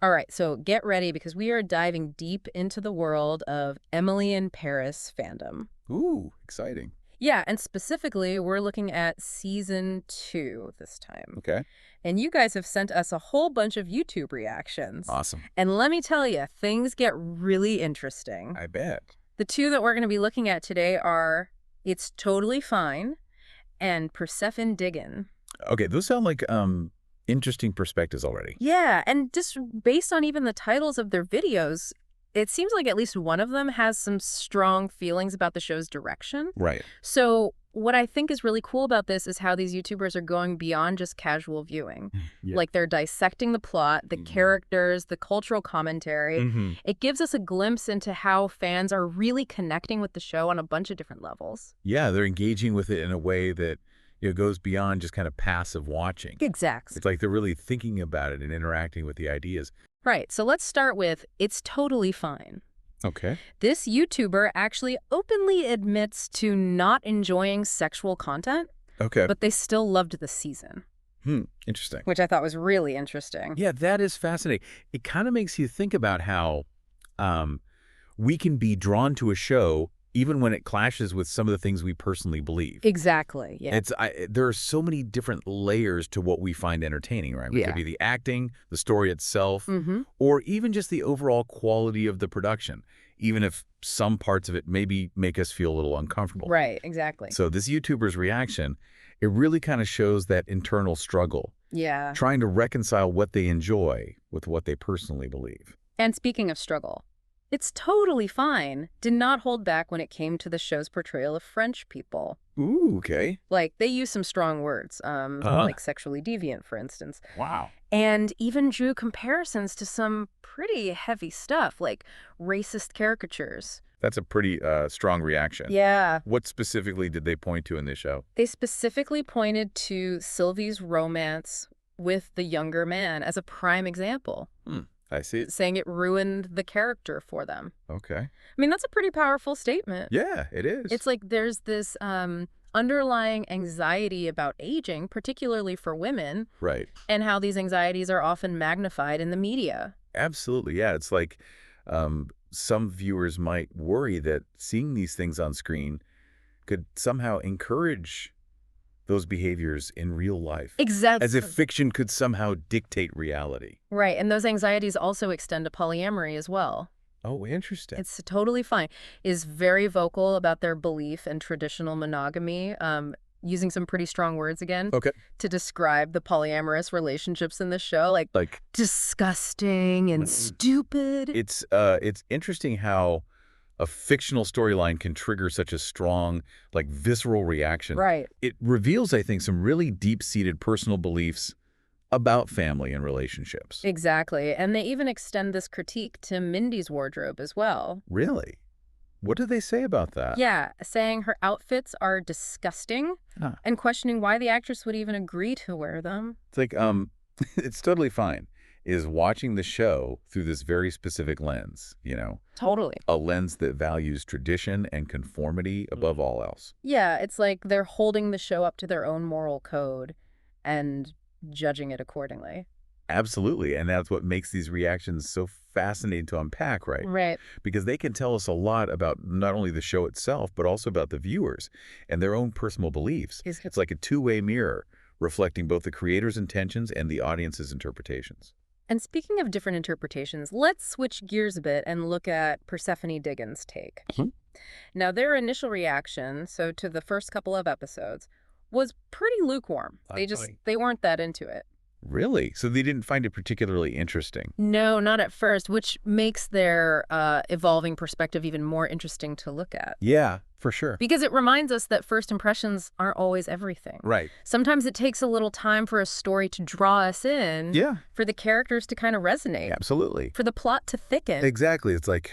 All right, so get ready because we are diving deep into the world of Emily in Paris fandom. Ooh, exciting. Yeah, and specifically, we're looking at season 2 this time. Okay. And you guys have sent us a whole bunch of YouTube reactions. Awesome. And let me tell you, things get really interesting. I bet. The two that we're going to be looking at today are It's Totally Fine and Persephone Diggin'. Okay, those sound like interesting perspectives already. Yeah, and just based on even the titles of their videos, it seems like at least one of them has some strong feelings about the show's direction. Right. So what I think is really cool about this is how these YouTubers are going beyond just casual viewing. Yeah. Like they're dissecting the plot, the characters, the cultural commentary. Mm-hmm. It gives us a glimpse into how fans are really connecting with the show on a bunch of different levels. Yeah, they're engaging with it in a way that goes beyond just kind of passive watching. Exactly. It's like they're really thinking about it and interacting with the ideas. Right, so let's start with It's Totally Fine. Okay. This YouTuber actually openly admits to not enjoying sexual content, Okay. but they still loved the season, Interesting. which I thought was really interesting. Yeah, that is fascinating. It kind of makes you think about how we can be drawn to a show even when it clashes with some of the things we personally believe. Exactly, yeah. There are so many different layers to what we find entertaining, right? It Yeah. could be the acting, the story itself, Mm-hmm. or even just the overall quality of the production, even if some parts of it maybe make us feel a little uncomfortable. Right, exactly. So this YouTuber's reaction, it really kind of shows that internal struggle, Yeah. trying to reconcile what they enjoy with what they personally believe. And speaking of struggle, It's Totally Fine did not hold back when it came to the show's portrayal of French people. Ooh, okay. Like, they used some strong words, like sexually deviant, for instance. Wow. And even drew comparisons to some pretty heavy stuff, like racist caricatures. That's a pretty strong reaction. Yeah. What specifically did they point to in this show? They specifically pointed to Sylvie's romance with the younger man as a prime example, I see. saying it ruined the character for them. Okay. I mean, that's a pretty powerful statement. Yeah, it is. It's like there's this underlying anxiety about aging, particularly for women, right. and how these anxieties are often magnified in the media. Absolutely. Yeah. It's like some viewers might worry that seeing these things on screen could somehow encourage those behaviors in real life. Exactly. As if fiction could somehow dictate reality. Right, and those anxieties also extend to polyamory as well. Oh, interesting. It's Totally Fine is very vocal about their belief in traditional monogamy, using some pretty strong words again Okay. to describe the polyamorous relationships in the show, like disgusting and stupid. It's interesting how a fictional storyline can trigger such a strong, like, visceral reaction. Right. It reveals, I think, some really deep-seated personal beliefs about family and relationships. Exactly, and they even extend this critique to Mindy's wardrobe as well. Really? What do they say about that? Yeah, saying her outfits are disgusting and questioning why the actress would even agree to wear them. It's like, It's Totally Fine is watching the show through this very specific lens, Totally. a lens that values tradition and conformity above all else. Yeah, it's like they're holding the show up to their own moral code and judging it accordingly. Absolutely. And that's what makes these reactions so fascinating to unpack, right? Right. Because they can tell us a lot about not only the show itself, but also about the viewers and their own personal beliefs. It's like a two-way mirror, reflecting both the creator's intentions and the audience's interpretations. And speaking of different interpretations, let's switch gears a bit and look at Persephone Diggin's take. Now, their initial reaction, so to the first couple of episodes, was pretty lukewarm. They weren't that into it. Really? So they didn't find it particularly interesting? No, not at first, which makes their evolving perspective even more interesting to look at. Yeah, for sure. Because it reminds us that first impressions aren't always everything. Right. Sometimes it takes a little time for a story to draw us in, Yeah. for the characters to kind of resonate, Absolutely. for the plot to thicken. Exactly. It's like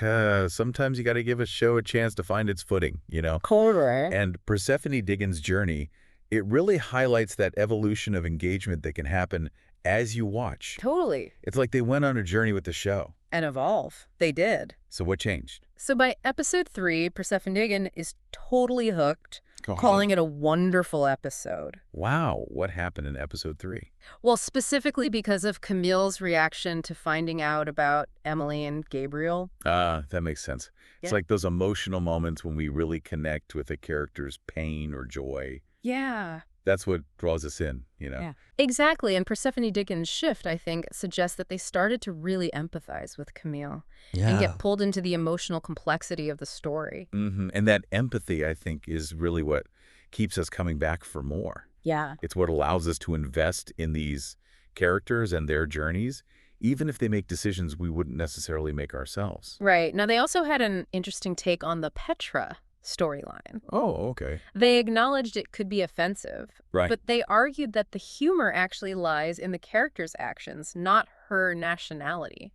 sometimes you got to give a show a chance to find its footing, Correct. And Persephone Diggin's journey, it really highlights that evolution of engagement that can happen as you watch. Totally. It's like they went on a journey with the show. And evolve. They did. So what changed? So by episode 3, Persephone is totally hooked, Oh. calling it a wonderful episode. Wow, what happened in episode 3? Well, specifically because of Camille's reaction to finding out about Emily and Gabriel. That makes sense. Yeah. It's like those emotional moments when we really connect with a character's pain or joy. Yeah. That's what draws us in, you know? Yeah. Exactly. And Persephone-Dickens' shift, I think, suggests that they started to really empathize with Camille and get pulled into the emotional complexity of the story. And that empathy, I think, is really what keeps us coming back for more. Yeah. It's what allows us to invest in these characters and their journeys, even if they make decisions we wouldn't necessarily make ourselves. Right. Now, they also had an interesting take on the Petra storyline. Oh, okay. They acknowledged it could be offensive, Right. but they argued that the humor actually lies in the character's actions, not her nationality.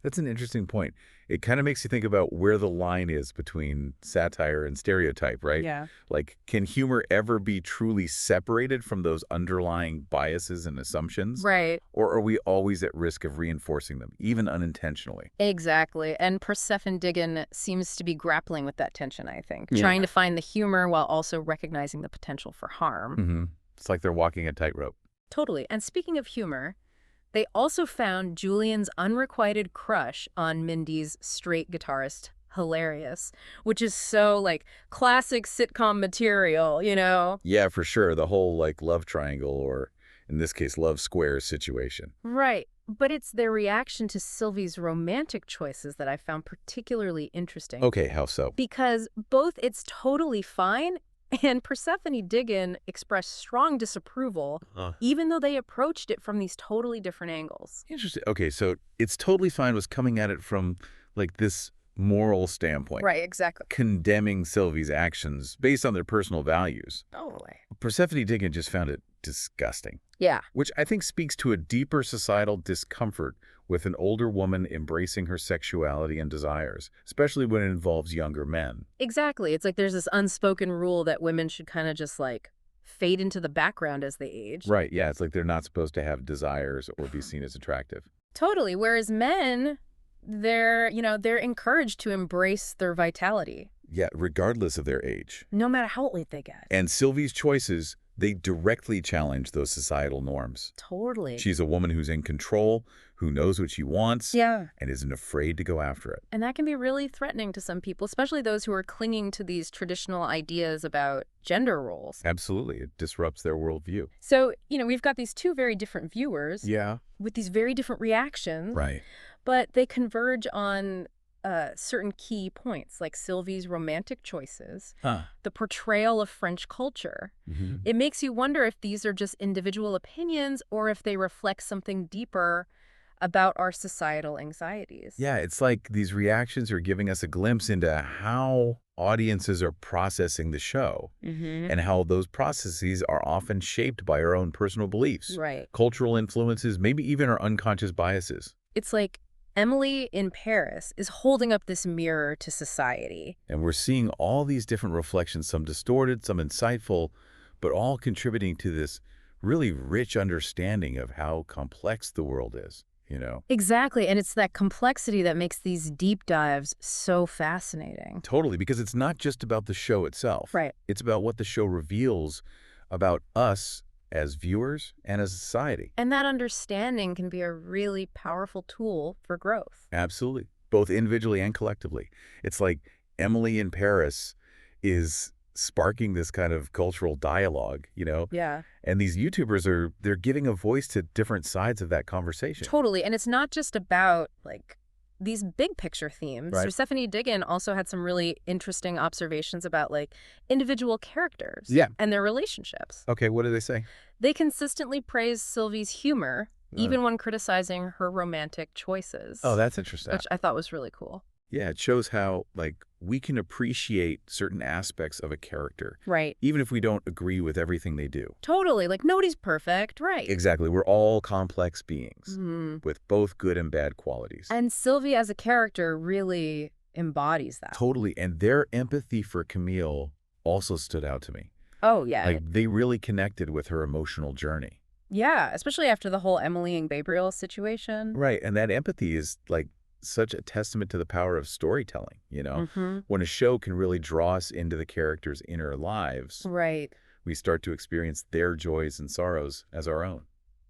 That's an interesting point. It kind of makes you think about where the line is between satire and stereotype, right? Yeah. Like, can humor ever be truly separated from those underlying biases and assumptions? Right. Or are we always at risk of reinforcing them, even unintentionally? Exactly. And Persephone seems to be grappling with that tension, I think, Yeah. trying to find the humor while also recognizing the potential for harm. It's like they're walking a tightrope. Totally. And speaking of humor, they also found Julian's unrequited crush on Mindy's straight guitarist hilarious, which is so, like, classic sitcom material, you know? Yeah, for sure. The whole, like, love triangle, or in this case, love square situation. Right. But it's their reaction to Sylvie's romantic choices that I found particularly interesting. Okay, how so? Because both it's totally fine and Persephone expressed strong disapproval, even though they approached it from these totally different angles. Interesting. Okay, so it's totally fine was coming at it from, like, this moral standpoint. Right, exactly. Condemning Sylvie's actions based on their personal values. Totally. Persephone just found it disgusting. Yeah. Which I think speaks to a deeper societal discomfort with an older woman embracing her sexuality and desires, especially when it involves younger men. Exactly. It's like there's this unspoken rule that women should kind of just, like, fade into the background as they age. Right, yeah, it's like they're not supposed to have desires or be seen as attractive. Totally. Whereas men, they're encouraged to embrace their vitality. Yeah, regardless of their age. No matter how old they get. And Sylvie's choices, they directly challenge those societal norms. Totally. She's a woman who's in control, who knows what she wants, Yeah. and isn't afraid to go after it. And that can be really threatening to some people, especially those who are clinging to these traditional ideas about gender roles. Absolutely. It disrupts their worldview. So, we've got these two very different viewers Yeah. with these very different reactions. Right. But they converge on certain key points, like Sylvie's romantic choices, the portrayal of French culture. It makes you wonder if these are just individual opinions or if they reflect something deeper about our societal anxieties. Yeah, it's like these reactions are giving us a glimpse into how audiences are processing the show and how those processes are often shaped by our own personal beliefs, Right. cultural influences, maybe even our unconscious biases. It's like Emily in Paris is holding up this mirror to society. And we're seeing all these different reflections, some distorted, some insightful, but all contributing to this really rich understanding of how complex the world is, Exactly, and it's that complexity that makes these deep dives so fascinating. Totally, because it's not just about the show itself. Right. It's about what the show reveals about us as viewers and as a society. And that understanding can be a really powerful tool for growth. Absolutely, both individually and collectively. It's like Emily in Paris is sparking this kind of cultural dialogue, Yeah. And these YouTubers they're giving a voice to different sides of that conversation. Totally, and it's not just about, like, these big picture themes. Right. Persephone also had some really interesting observations about, like, individual characters and their relationships. Okay, what do they say? They consistently praise Sylvie's humor, even when criticizing her romantic choices. Oh, that's interesting. Which I thought was really cool. Yeah, it shows how, like, we can appreciate certain aspects of a character. Right. Even if we don't agree with everything they do. Totally. Like, nobody's perfect. Right. Exactly. We're all complex beings with both good and bad qualities. And Sylvie as a character really embodies that. Totally. And their empathy for Camille also stood out to me. Oh, yeah. Like, they really connected with her emotional journey. Yeah, especially after the whole Emily and Gabriel situation. Right, and that empathy is, like, such a testament to the power of storytelling, you know? Mm-hmm. When a show can really draw us into the characters' inner lives, Right. we start to experience their joys and sorrows as our own.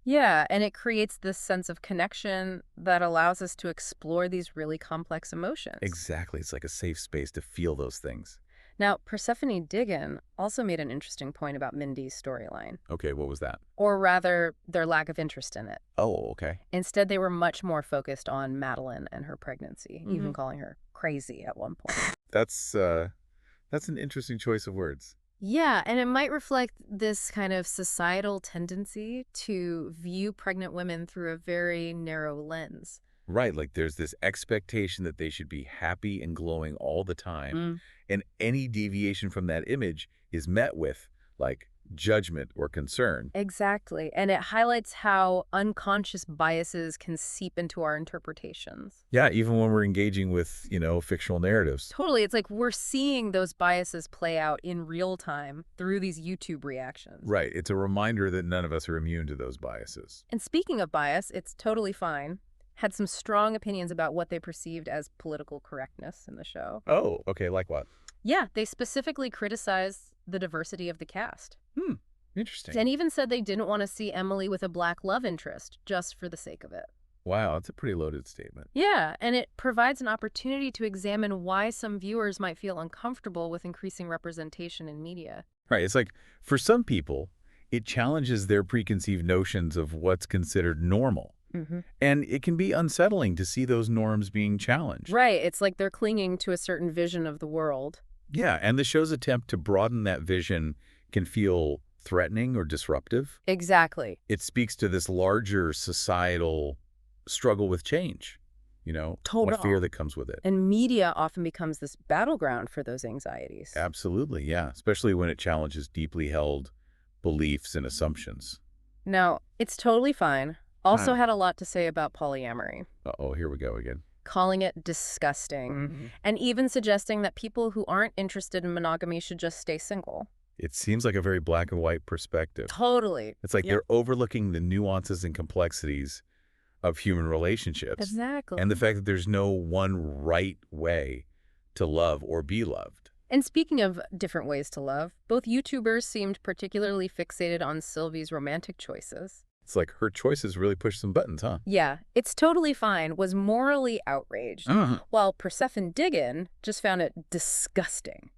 Yeah, and it creates this sense of connection that allows us to explore these really complex emotions. Exactly, it's like a safe space to feel those things. Now, Persephone Diggin also made an interesting point about Mindy's storyline, Okay, what was that? or rather, their lack of interest in it. Oh, okay. Instead, they were much more focused on Madeline and her pregnancy, even calling her crazy at one point. That's an interesting choice of words. Yeah, and it might reflect this kind of societal tendency to view pregnant women through a very narrow lens. Right, like there's this expectation that they should be happy and glowing all the time, and any deviation from that image is met with, like, judgment or concern. Exactly. And it highlights how unconscious biases can seep into our interpretations. Yeah, even when we're engaging with, fictional narratives. Totally. It's like we're seeing those biases play out in real time through these YouTube reactions. Right, it's a reminder that none of us are immune to those biases. And speaking of bias, It's Totally Fine had some strong opinions about what they perceived as political correctness in the show. Oh, okay, like what? Yeah, they specifically criticized the diversity of the cast. Interesting. And even said they didn't want to see Emily with a black love interest just for the sake of it. Wow, that's a pretty loaded statement. Yeah, and it provides an opportunity to examine why some viewers might feel uncomfortable with increasing representation in media. Right, it's like, for some people, it challenges their preconceived notions of what's considered normal. And it can be unsettling to see those norms being challenged. Right, it's like they're clinging to a certain vision of the world. Yeah, and the show's attempt to broaden that vision can feel threatening or disruptive. Exactly. It speaks to this larger societal struggle with change, what fear that comes with it. And media often becomes this battleground for those anxieties. Absolutely, yeah, especially when it challenges deeply held beliefs and assumptions. Now, It's Totally Fine also had a lot to say about polyamory, Uh-oh, here we go again. calling it disgusting, and even suggesting that people who aren't interested in monogamy should just stay single. It seems like a very black and white perspective. Totally. It's like they're overlooking the nuances and complexities of human relationships. Exactly. And the fact that there's no one right way to love or be loved. And speaking of different ways to love, both YouTubers seemed particularly fixated on Sylvie's romantic choices. It's like her choices really push some buttons, huh? Yeah, It's Totally Fine was morally outraged, while Persephone Diggin just found it disgusting.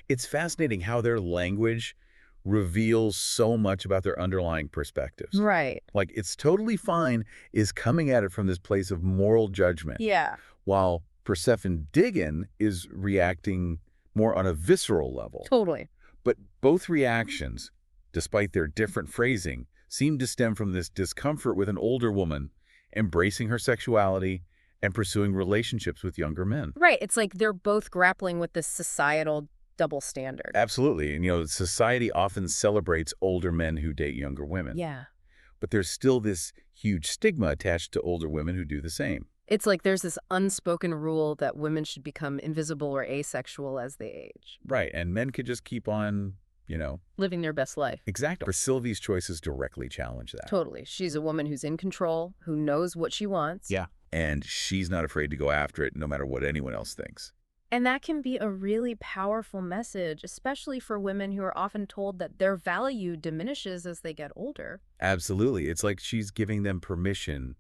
It's fascinating how their language reveals so much about their underlying perspectives. Right. Like, It's Totally Fine is coming at it from this place of moral judgment. Yeah. While Persephone Diggin is reacting more on a visceral level. Totally. But both reactions, despite their different phrasing, seem to stem from this discomfort with an older woman embracing her sexuality and pursuing relationships with younger men. Right. It's like they're both grappling with this societal double standard. Absolutely. And, society often celebrates older men who date younger women. Yeah. But there's still this huge stigma attached to older women who do the same. It's like there's this unspoken rule that women should become invisible or asexual as they age. Right. And men could just keep on, living their best life. Exactly. For Sylvie's choices directly challenge that. Totally. She's a woman who's in control, who knows what she wants. Yeah. And she's not afraid to go after it no matter what anyone else thinks. And that can be a really powerful message, especially for women who are often told that their value diminishes as they get older. Absolutely. It's like she's giving them permission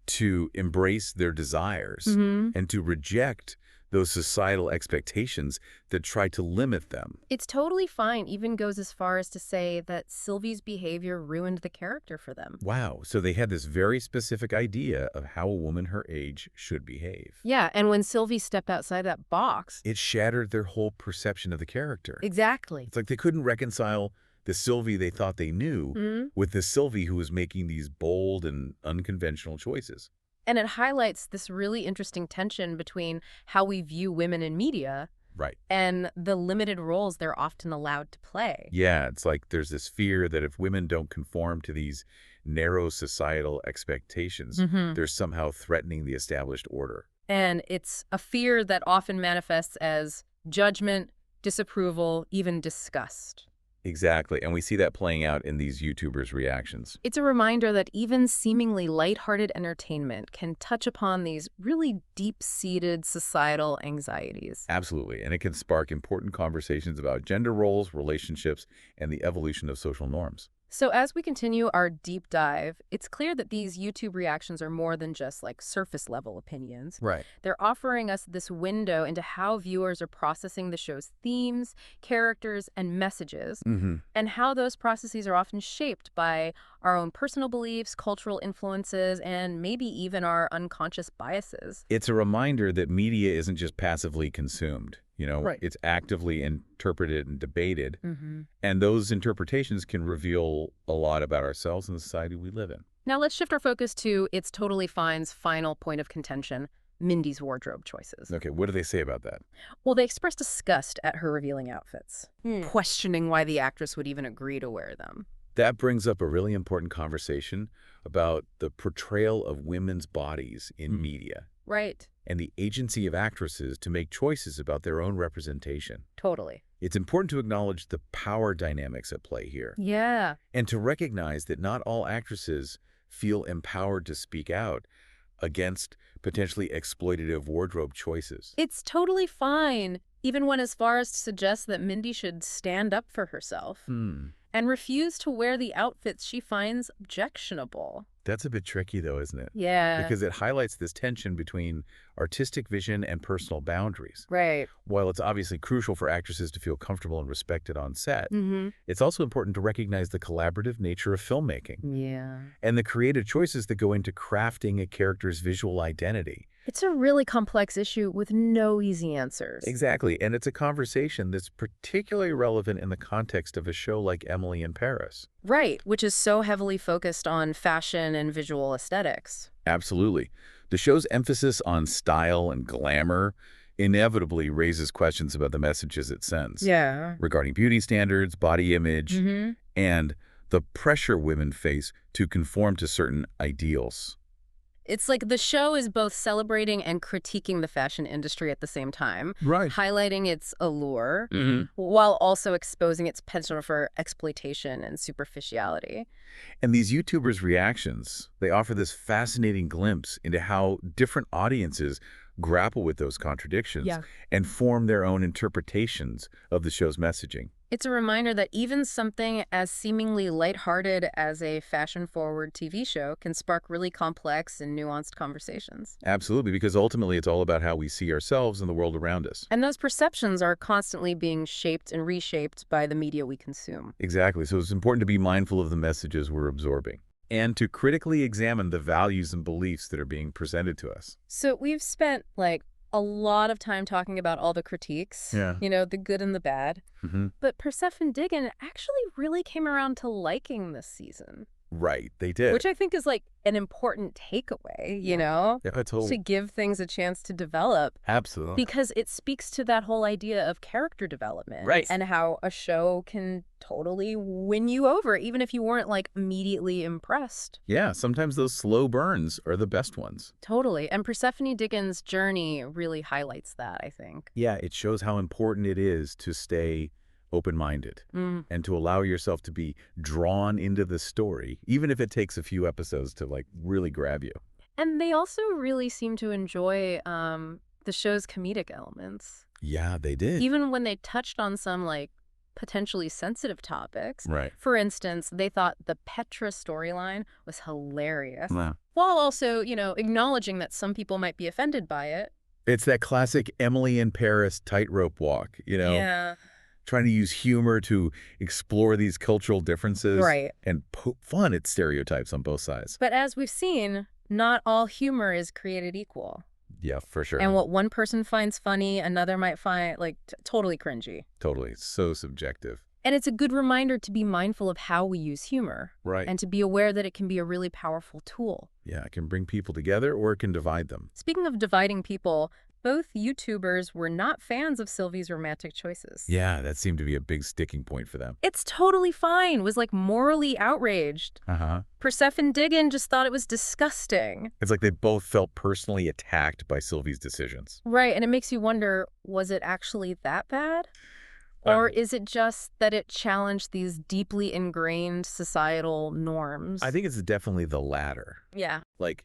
to embrace their desires and to reject those societal expectations that try to limit them. It's Totally Fine even goes as far as to say that Sylvie's behavior ruined the character for them. Wow. So they had this very specific idea of how a woman her age should behave. Yeah, and when Sylvie stepped outside that box... it shattered their whole perception of the character. Exactly. It's like they couldn't reconcile the Sylvie they thought they knew with the Sylvie who was making these bold and unconventional choices. And it highlights this really interesting tension between how we view women in media and the limited roles they're often allowed to play. Yeah, it's like there's this fear that if women don't conform to these narrow societal expectations, they're somehow threatening the established order. And it's a fear that often manifests as judgment, disapproval, even disgust. Exactly, and we see that playing out in these YouTubers' reactions. It's a reminder that even seemingly lighthearted entertainment can touch upon these really deep-seated societal anxieties. Absolutely, and it can spark important conversations about gender roles, relationships, and the evolution of social norms. So as we continue our deep dive, it's clear that these YouTube reactions are more than just like surface level opinions. Right. They're offering us this window into how viewers are processing the show's themes, characters, and messages, and how those processes are often shaped by our own personal beliefs, cultural influences, and maybe even our unconscious biases. It's a reminder that media isn't just passively consumed. Right. It's actively interpreted and debated, and those interpretations can reveal a lot about ourselves and the society we live in. Now let's shift our focus to It's Totally Fine's final point of contention, Mindy's wardrobe choices. Okay, what do they say about that? Well, they expressed disgust at her revealing outfits, questioning why the actress would even agree to wear them. That brings up a really important conversation about the portrayal of women's bodies in media. Right. And the agency of actresses to make choices about their own representation. Totally. It's important to acknowledge the power dynamics at play here. Yeah. And to recognize that not all actresses feel empowered to speak out against potentially exploitative wardrobe choices. It's totally fine, even went as far as to suggest that Mindy should stand up for herself and refuse to wear the outfits she finds objectionable. That's a bit tricky, though, isn't it? Yeah. Because it highlights this tension between artistic vision and personal boundaries. Right. While it's obviously crucial for actresses to feel comfortable and respected on set, it's also important to recognize the collaborative nature of filmmaking. Yeah. And the creative choices that go into crafting a character's visual identity. It's a really complex issue with no easy answers. Exactly, and it's a conversation that's particularly relevant in the context of a show like Emily in Paris. Right, which is so heavily focused on fashion and visual aesthetics. Absolutely. The show's emphasis on style and glamour inevitably raises questions about the messages it sends. Yeah. Regarding beauty standards, body image, and the pressure women face to conform to certain ideals. It's like the show is both celebrating and critiquing the fashion industry at the same time, Right. highlighting its allure, while also exposing its potential for exploitation and superficiality. And these YouTubers' reactions, they offer this fascinating glimpse into how different audiences grapple with those contradictions and form their own interpretations of the show's messaging. It's a reminder that even something as seemingly lighthearted as a fashion-forward TV show can spark really complex and nuanced conversations. Absolutely, because ultimately it's all about how we see ourselves and the world around us. And those perceptions are constantly being shaped and reshaped by the media we consume. Exactly, so it's important to be mindful of the messages we're absorbing and to critically examine the values and beliefs that are being presented to us. So we've spent a lot of time talking about all the critiques, the good and the bad. But Persephone Diggin actually really came around to liking this season. Right, they did. Which I think is an important takeaway, Yeah, totally. to give things a chance to develop. Absolutely. Because it speaks to that whole idea of character development. Right. And how a show can totally win you over, even if you weren't immediately impressed. Yeah, sometimes those slow burns are the best ones. Totally. And Persephone Diggin's journey really highlights that, I think. Yeah, it shows how important it is to stay open-minded and to allow yourself to be drawn into the story, even if it takes a few episodes to really grab you. And they also really seem to enjoy the show's comedic elements. Yeah, they did. Even when they touched on some potentially sensitive topics. Right. For instance, they thought the Petra storyline was hilarious. Wow. While also, acknowledging that some people might be offended by it. It's that classic Emily in Paris tightrope walk, Yeah. Trying to use humor to explore these cultural differences. Right. And poke fun at stereotypes on both sides. But as we've seen, not all humor is created equal. Yeah, for sure. And what one person finds funny, another might find totally cringy. Totally. So subjective. And it's a good reminder to be mindful of how we use humor. Right. And to be aware that it can be a really powerful tool. Yeah, it can bring people together or it can divide them. Speaking of dividing people, both YouTubers were not fans of Sylvie's romantic choices. Yeah, that seemed to be a big sticking point for them. It's totally fine, was morally outraged. Persephone Diggin just thought it was disgusting. It's like they both felt personally attacked by Sylvie's decisions. Right, and it makes you wonder, was it actually that bad? Or is it just that it challenged these deeply ingrained societal norms? I think it's definitely the latter. Yeah. Like,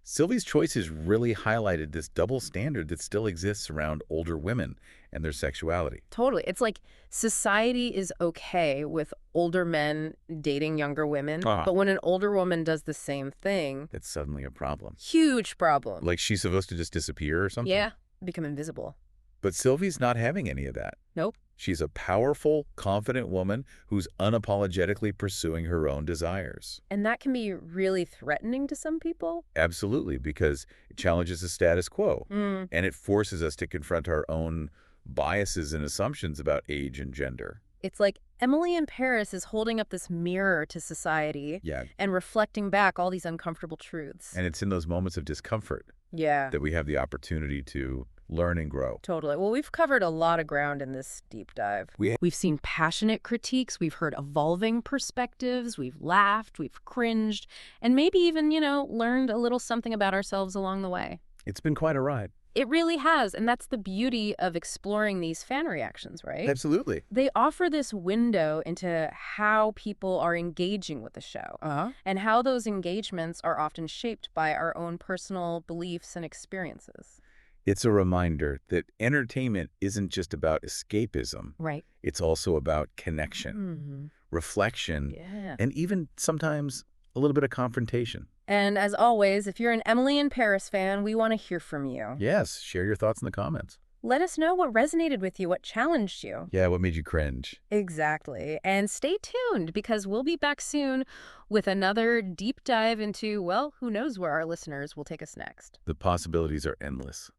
Sylvie's choices really highlighted this double standard that still exists around older women and their sexuality. Totally. It's like society is okay with older men dating younger women, but when an older woman does the same thing, it's suddenly a problem. Huge problem. Like she's supposed to just disappear or something? Yeah, become invisible. But Sylvie's not having any of that. Nope. She's a powerful, confident woman who's unapologetically pursuing her own desires. And that can be really threatening to some people. Absolutely, because it challenges the status quo. Mm. And it forces us to confront our own biases and assumptions about age and gender. It's like Emily in Paris is holding up this mirror to society and reflecting back all these uncomfortable truths. And it's in those moments of discomfort that we have the opportunity to learn and grow. Totally. Well, we've covered a lot of ground in this deep dive. We've seen passionate critiques, we've heard evolving perspectives, we've laughed, we've cringed, and maybe even, learned a little something about ourselves along the way. It's been quite a ride. It really has, and that's the beauty of exploring these fan reactions, right? Absolutely. They offer this window into how people are engaging with the show, and how those engagements are often shaped by our own personal beliefs and experiences. It's a reminder that entertainment isn't just about escapism. Right. It's also about connection, reflection, and even sometimes a little bit of confrontation. And as always, if you're an Emily in Paris fan, we want to hear from you. Yes, share your thoughts in the comments. Let us know what resonated with you, what challenged you. Yeah, what made you cringe. Exactly. And stay tuned, because we'll be back soon with another deep dive into, well, who knows where our listeners will take us next. The possibilities are endless.